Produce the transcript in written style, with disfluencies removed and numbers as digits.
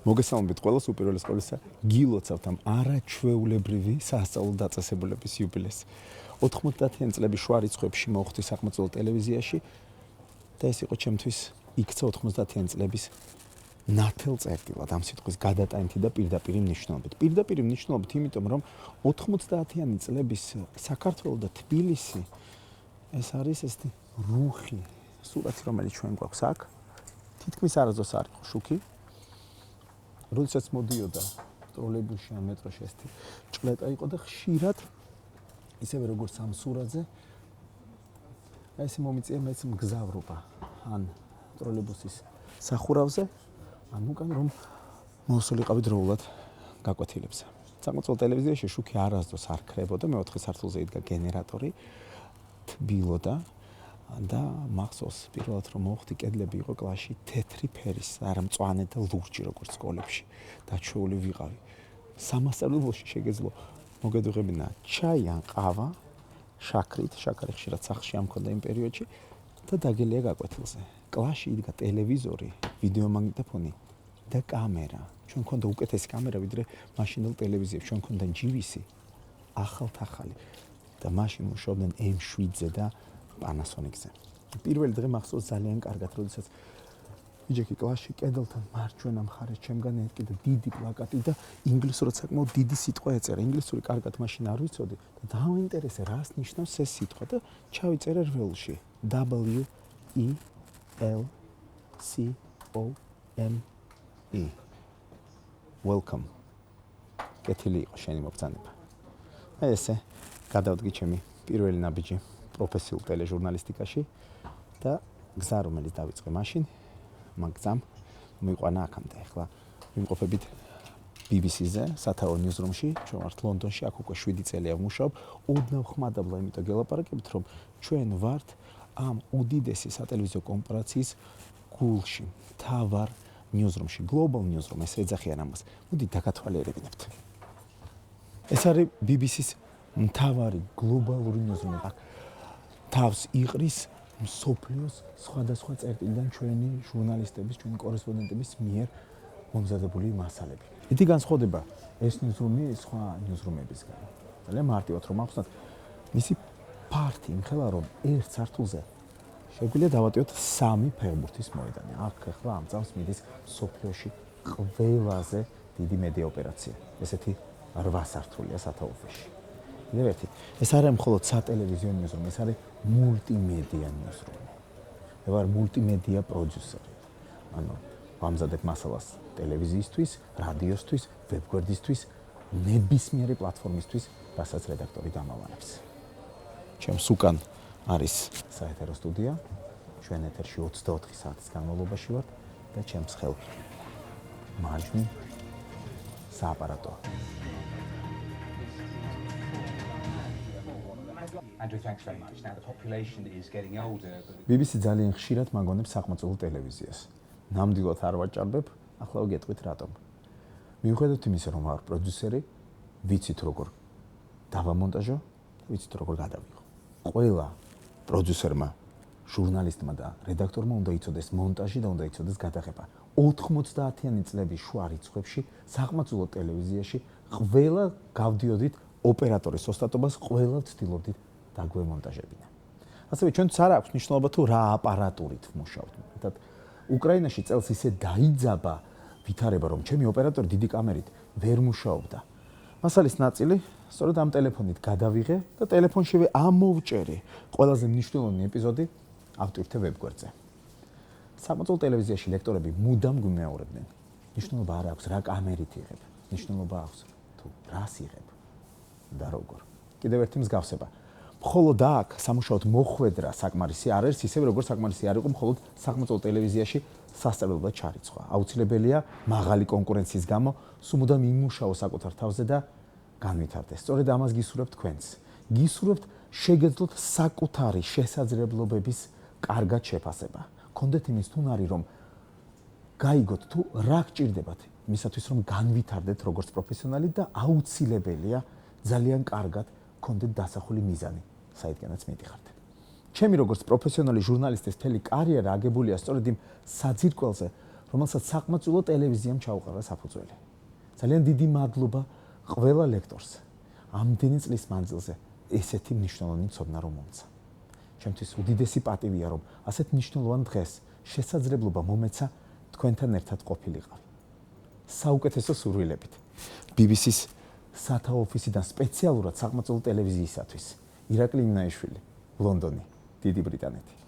მოგესალმებით ყველას უპირველეს ყოვლისა გილოცავთ ამ არაჩვეულებრივი სასწავლო დაწესებულების იუბილეს. 90-იან წლების შუა რიცხვებში მოხვდი სახელმწიფო ტელევიზიაში და ეს იყო ჩემთვის იქცა 90-იან წლების ნათელ წერტილად ამ სიტყვის გადატანითი და პირდაპირი მნიშვნელობით. პირდაპირი მნიშვნელობით, იმიტომ რომ 90-იანი წლების საქართველო და თბილისი ეს არის ესეთი რუხი სურათი, რომელიც ჩვენ გვაქვს აქ. თითქმის არასდროს არ იყო შუქი. როდესაც მოდიოდა ტროლეიბუსში ან მეტროში ესეთი ჭლეტა იყო და ხშირად ისევე როგორც ამ სურათზე ეს მომიწია მეც მგზავრობა ან ტროლეიბუსის სახურავზე ან უკან რომ მოსულიყავი დროულად გაკვეთილებზე. სახელმწიფო ტელევიზიაში შუქი არასდროს არ ქრებოდა, მეოთხე სართულზე იდგა გენერატორი, თბილოდა და მახსოვს პირველად რომ მოხდი კედლები იყო კლასში თეთრი ფერის, არა მწვანე და ლურჯი როგორც სკოლებში დაჩვეული ვიყავი. სამასწავლებლოში შეგეძლო მოგედუღებინა ჩაი ან ყავა შაქრით, შაქარი ხშირად სახლში ამ მქონდა იმ პერიოდში და დაგელია გაკვეთილზე. კლასში იდგა ტელევიზორი, ვიდეომაგნიტოფონი და კამერა. ჩვენ მქონდა უკეთესი კამერა ვიდრე მაშინდელ ტელევიზიებში, ჩვენ მქონდა ჯივისი ახალ-ახალი და მაშინ მუშაობდნენ M7-ზე და Panasonic-ზე. პირველი დღე მახსოვს ძალიან კარგად, როდესაც ვიჯექი კლასში კედელთან მარჯვენა მხარეს ჩემგან ეკიდა დიდი პლაკატი და ინგლისურად საკმაოდ დიდი სიტყვა ეწერა. ინგლისური კარგად მაშინ არ ვიცოდი და დააინტერესე რას ნიშნავს ეს სიტყვა და ჩავიწერე რველში WELCOME. Welcome. კეთილი იყო შენი მობრძანება. ესე გადავდგი ჩემი პირველი ნაბიჯი პროფესიულ ტელეჟურნალისტიკაში და გზა რომელიც დავიწყე მაშინ მაგზამ მიყვანა აქამდე. ახლა ვიმყოფებით BBC-ზე, სათაო ნიუზრუმში, ჩვენ ვართ ლონდონში, აქ უკვე 7 წელია ვმუშაობ. ოდნავ ხმადაბლა იმიტომ გელაპარაკებით, რომ ჩვენ ვართ ამ უდიდესი სატელევიზიო კორპორაციის გულში, თავარ ნიუზრუმში, Global Newsroom, ეს ეძახიან ამას. მოდი დაგათვალიერებინებთ. ეს არის BBC-ს მთავარი გლობალური ნიუზრუმი. თავს იყრის მსოფლიოს სხვადასხვა წერტილიდან ჩვენი ჟურნალისტების, ჩვენი კორესპონდენტების მიერ მომზადებული მასალები. ითი განსხვავდება ეს ნიუზრუმი სხვა ნიუზრუმებისგან. ძალიან მარტივად რომ ახსნათ, მისი ფართი იმხელა რომ ერთ სართულზე შეგვიძლია დავატიოთ 3 ფეხბურთის მოედანი. აქ ახლა ამ წამს მიდის მსოფლიოში ყველაზე დიდი მედია ოპერაცია. ესეთი 8 სართულია სათაოფეში. კიდევ ერთი, ეს არ არის მხოლოდ სატელევიზიო ნიუზრუმი, ეს არის მულტიმედია ნიუზრუმი. მე ვარ მულტიმედია პროდიუსერი. ანუ ვამზადებ მასალას ტელევიზიისთვის, რადიოსთვის, ვებგვერდისთვის, ნებისმიერი პლატფორმისთვის, რასაც რედაქტორი გამავანებს. ჩემს უკან არის საეთერო სტუდია. ჩვენ ეთერში 24 საათის განმავლობაში ვართ და ჩემს ხელ მარჯვნივ სააპარატო. Andrew, thanks very much. Now the population is getting older. BBC ძალიან ხშირად მაგონებს სახელმწიფო ტელევიზიას. ნამდვილად არ ვაჭარბებ, ახლა ვგეტყვით რატომ. მიუხედავად იმისა, რომ ვარ პროდიუსერი, ვიცით როგორ დავამონტაჟო, ვიცით როგორ გადავიღო. ყველა პროდიუსერმა, ჟურნალისტმა და რედაქტორმა უნდა იცოდეს მონტაჟი და უნდა იცოდეს გადაღება. 90-იანი წლების შუა რიცხვებში სახელმწიფო ტელევიზიაში ყველა გავდიოდით ოპერატორის ოსტატობას, ყველა ვცდილობდით დაგვემონტაჟებინა. ასევე ჩვენც არ აქვს მნიშვნელობა თუ რა აპარატურით ვმუშაობთ. მეტად უკრაინაში წელს ისე დაიძაბა ვითარება, რომ ჩემი ოპერატორი დიდი კამერით ვერ მუშაობდა. მასალის ნაწილი სწორედ ამ ტელეფონით გადავიღე და ტელეფონშივე ამოვჭერე ყველაზე მნიშვნელოვანი ეპიზოდი ავტვირთე ვებგვერდზე. სახელმწიფო ტელევიზიაში ლექტორები მუდამ გვიმეორებდნენ. მნიშვნელობა არ აქვს რა კამერით იღებ, მნიშვნელობა აქვს თუ რას იღებ და როგორ. კიდევ ერთი მსგავსება. მხოლოდ აქ სამუშაოდ მოხვედრა საკმარისი არ არის, ისევე როგორც საკმარისი არ იყო მხოლოდ სახელმწიფო ტელევიზიაში სასწავლებლად ჩარიცხვა. აუცილებელია მაღალი კონკურენციის გამო სუმუდამ იმუშაო საკუთარ თავზე და განვითარდეს. სწორედ ამას გისურვებთ თქვენც. გისურვებთ შეგეძლოთ საკუთარი შესაძლებლობების კარგად შეფასება. გქონდეთ იმის თუნარი, რომ გაიგოთ თუ რა გჭირდებათ იმისათვის, რომ განვითარდეთ როგორც პროფესიონალი და აუცილებელია ძალიან კარგად გქონდეთ დასახული მიზანი, საიდანაც მიდიხართ. ჩემი როგორც პროფესიონალი ჟურნალისტის მთელი კარიერა აგებულია სწორედ იმ საძირკველზე, რომელსაც საყმაწვილო ტელევიზიამ ჩაუყარა საფუძველი. ძალიან დიდი მადლობა ყველა ლექტორს. ამდენი წლის მანძილზე ესეთი მნიშვნელოვანი ცოდნა რომ მომცა. ჩემთვის უდიდესი პატივია რომ ასეთ მნიშვნელოვან დღეს შესაძლებლობა მომეცა თქვენთან ერთად ყოფილიყავი. საუკეთესო სურვილებით. BBC-ს სათა ოფისიდან სპეციალურად საყმაწვილო ტელევიზიისათვის. ირაკლი ინაიშვილი, ლონდონი, დიდი ბრიტანეთი.